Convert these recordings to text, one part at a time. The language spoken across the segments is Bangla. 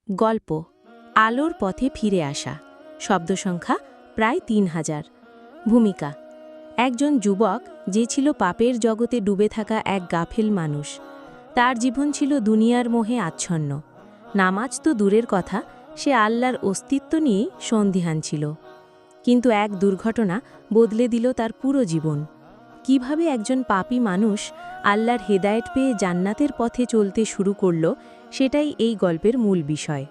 গল্প আলোর পথে ফিরে আসা। শব্দ সংখ্যা প্রায় ৩,০০০। ভূমিকা একজন যুবক যে ছিল পাপের জগতে ডুবে থাকা এক গাফেল মানুষ। তার জীবন ছিল দুনিয়ার মোহে আচ্ছন্ন। নামাজ তো দূরের কথা, সে আল্লাহর অস্তিত্ব নিয়েই সন্দিহান ছিল। কিন্তু এক দুর্ঘটনা বদলে দিল তার পুরো জীবন। কিভাবে একজন পাপী মানুষ আল্লাহর হেদায়েত পেয়ে জান্নাতের পথে চলতে শুরু করল, সেটাই এই গল্পের মূল বিষয়।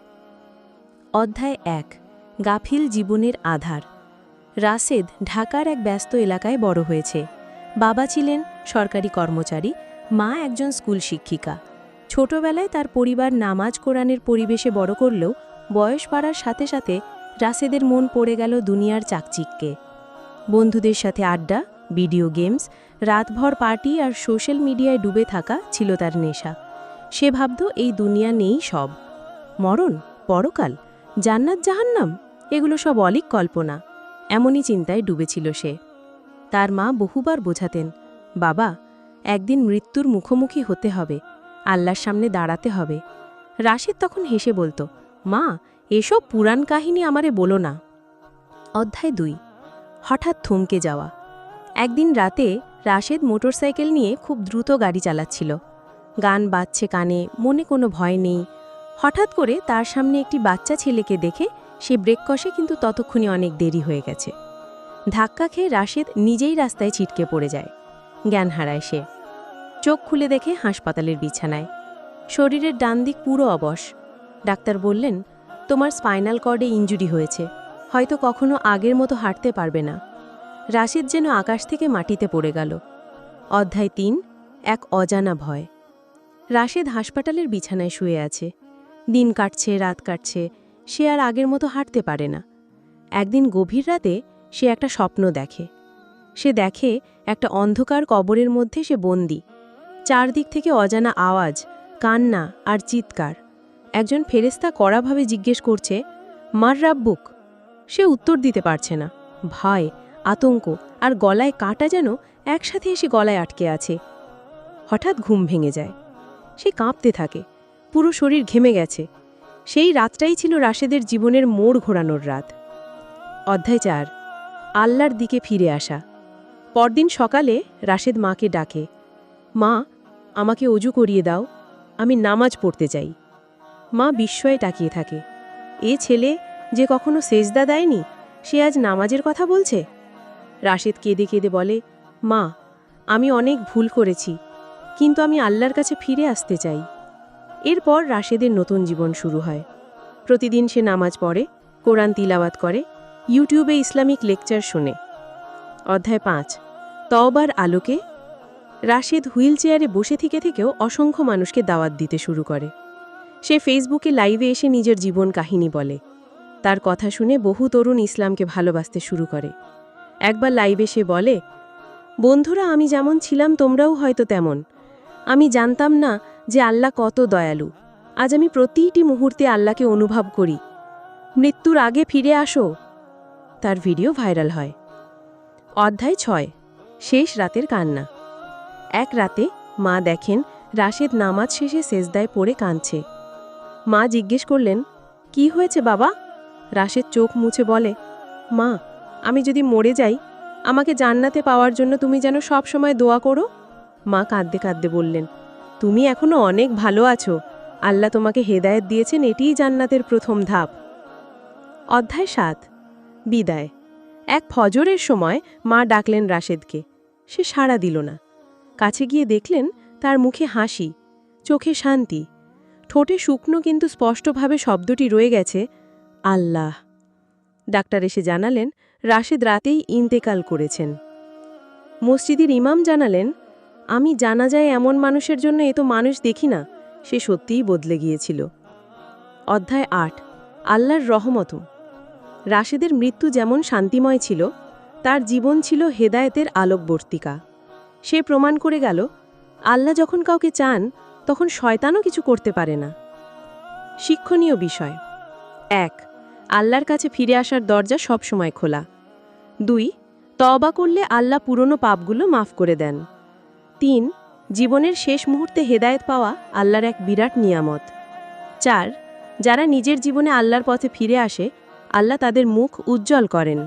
অধ্যায় ১। গাফিল জীবনের আধার। রাশেদ ঢাকার এক ব্যস্ত এলাকায় বড় হয়েছে। বাবা ছিলেন সরকারি কর্মচারী, মা একজন স্কুল শিক্ষিকা। ছোটবেলায় তার পরিবার নামাজ কোরআনের পরিবেশে বড় করলেও বয়স বাড়ার সাথে সাথে রাশেদের মন পড়ে গেল দুনিয়ার চাকচিক্যে। বন্ধুদের সাথে আড্ডা, ভিডিও গেমস, রাতভর পার্টি আর সোশ্যাল মিডিয়ায় ডুবে থাকা ছিল তার নেশা। সে ভাবত এই দুনিয়া নেই সব। মরণ, পরকাল, জান্নাত জাহান্নাম, এগুলো সব অলীক কল্পনা। এমনই চিন্তায় ডুবেছিল সে। তার মা বহুবার বোঝাতেন, বাবা, একদিন মৃত্যুর মুখোমুখি হতে হবে, আল্লাহর সামনে দাঁড়াতে হবে। রাশেদ তখন হেসে বলতো, মা, এসব পুরাণ কাহিনী আমারে বলো না। অধ্যায় ২। হঠাৎ থমকে যাওয়া। একদিন রাতে রাশেদ মোটরসাইকেল নিয়ে খুব দ্রুত গাড়ি চালাচ্ছিল। গান বাজছে কানে, মনে কোনো ভয় নেই। হঠাৎ করে তার সামনে একটি বাচ্চা ছেলেকে দেখে সে ব্রেক কষে, কিন্তু ততক্ষণে অনেক দেরি হয়ে গেছে। ধাক্কা খেয়ে রাশেদ নিজেই রাস্তায় ছিটকে পড়ে যায়। জ্ঞান হারায় সে। চোখ খুলে দেখে হাসপাতালের বিছানায়। শরীরের ডান দিক পুরো অবশ। ডাক্তার বললেন, তোমার স্পাইনাল কর্ডে ইনজুরি হয়েছে, হয়তো কখনো আগের মতো হাঁটতে পারবে না। রাশেদ যেন আকাশ থেকে মাটিতে পড়ে গেল। অধ্যায় ৩। এক অজানা ভয়। রাশেদ হাসপাতালের বিছানায় শুয়ে আছে। দিন কাটছে, রাত কাটছে, সে আর আগের মতো হাঁটতে পারে না। একদিন গভীর রাতে সে একটা স্বপ্ন দেখে। সে দেখে একটা অন্ধকার কবরের মধ্যে সে বন্দী। চারদিক থেকে অজানা আওয়াজ, কান্না আর চিৎকার। একজন ফেরেশতা কড়াভাবে জিজ্ঞেস করছে, মার রাব্বুক? সে উত্তর দিতে পারছে না। ভয়, আতঙ্ক আর গলায় কাঁটা যেন একসাথে এসে গলায় আটকে আছে। হঠাৎ ঘুম ভেঙে যায়। সে কাঁপতে থাকে, পুরো শরীর ঘেমে গেছে। সেই রাতটাই ছিল রাশেদের জীবনের মোড় ঘোরানোর রাত। অধ্যায় ৪। আল্লাহর দিকে ফিরে আসা। পরদিন সকালে রাশেদ মাকে ডাকে, মা, আমাকে অজু করিয়ে দাও, আমি নামাজ পড়তে চাই। মা বিস্ময়ে তাকিয়ে থাকে। এ ছেলে যে কখনো সেজদা দেয়নি, সে আজ নামাজের কথা বলছে। রাশেদ কেঁদে কেঁদে বলে, মা, আমি অনেক ভুল করেছি, কিন্তু আমি আল্লাহর কাছে ফিরে আসতে চাই। এরপর রাশেদের নতুন জীবন শুরু হয়। প্রতিদিন সে নামাজ পড়ে, কোরআন তিলাওয়াত করে, ইউটিউবে ইসলামিক লেকচার শোনে। অধ্যায় ৫। তওবার আলোকে। রাশেদ হুইল চেয়ারে বসে থেকে থেকেও অসংখ্য মানুষকে দাওয়াত দিতে শুরু করে। সে ফেসবুকে লাইভে এসে নিজের জীবন কাহিনী বলে। তার কথা শুনে বহু তরুণ ইসলামকে ভালোবাসতে শুরু করে। একবার লাইভে সে বলে, বন্ধুরা, আমি যেমন ছিলাম তোমরাও হয়তো তেমন। আমি জানতাম না যে আল্লাহ কত দয়ালু। আজ আমি প্রতিটি মুহূর্তে আল্লাহকে অনুভব করি। মৃত্যুর আগে ফিরে আসো। তার ভিডিও ভাইরাল হয়। অধ্যায় ৬। শেষ রাতের কান্না। এক রাতে মা দেখেন রাশেদ নামাজ শেষে সেজদায় পড়ে কাঁদছে। মা জিজ্ঞেস করলেন, কি হয়েছে বাবা? রাশেদ চোখ মুছে বলে, মা, আমি যদি মরে যাই, আমাকে জান্নাতে পাওয়ার জন্য তুমি যেন সব সময় দোয়া করো। মা কাঁদতে কাঁদতে বললেন, তুমি এখনো অনেক ভালো আছো, আল্লাহ তোমাকে হেদায়েত দিয়েছেন, এটিই জান্নাতের প্রথম ধাপ। অধ্যায় ৭। বিদায়। এক ফজরের সময় মা ডাকলেন রাশেদকে। সে সাড়া দিল না। কাছে গিয়ে দেখলেন তার মুখে হাসি, চোখে শান্তি, ঠোঁটে শুকনো কিন্তু স্পষ্টভাবে শব্দটি রয়ে গেছে, আল্লাহ। ডাক্তার এসে জানালেন রাশেদ রাতেই ইন্তেকাল করেছেন। মসজিদের ইমাম জানালেন, আমি জানাজায় এমন মানুষের জন্য এ তো মানুষ দেখি না, সে সত্যিই বদলে গিয়েছিল। অধ্যায় ৮। আল্লাহর রহমত। রাশেদের মৃত্যু যেমন শান্তিময় ছিল, তার জীবন ছিল হেদায়েতের আলোকবর্তিকা। সে প্রমাণ করে গেল, আল্লাহ যখন কাউকে চান, তখন শয়তানও কিছু করতে পারে না। শিক্ষণীয় বিষয়: ১. আল্লাহর কাছে ফিরে আসার দরজা সবসময় খোলা। ২. তওবা করলে আল্লাহ পুরনো পাপগুলো মাফ করে দেন। ৩. জীবনের শেষ মুহূর্তে হেদায়েত পাওয়া আল্লাহর এক বিরাট নিয়ামত। ৪. যারা নিজের জীবনে আল্লাহর পথে ফিরে আসে, আল্লাহ তাদের মুখ উজ্জ্বল করেন।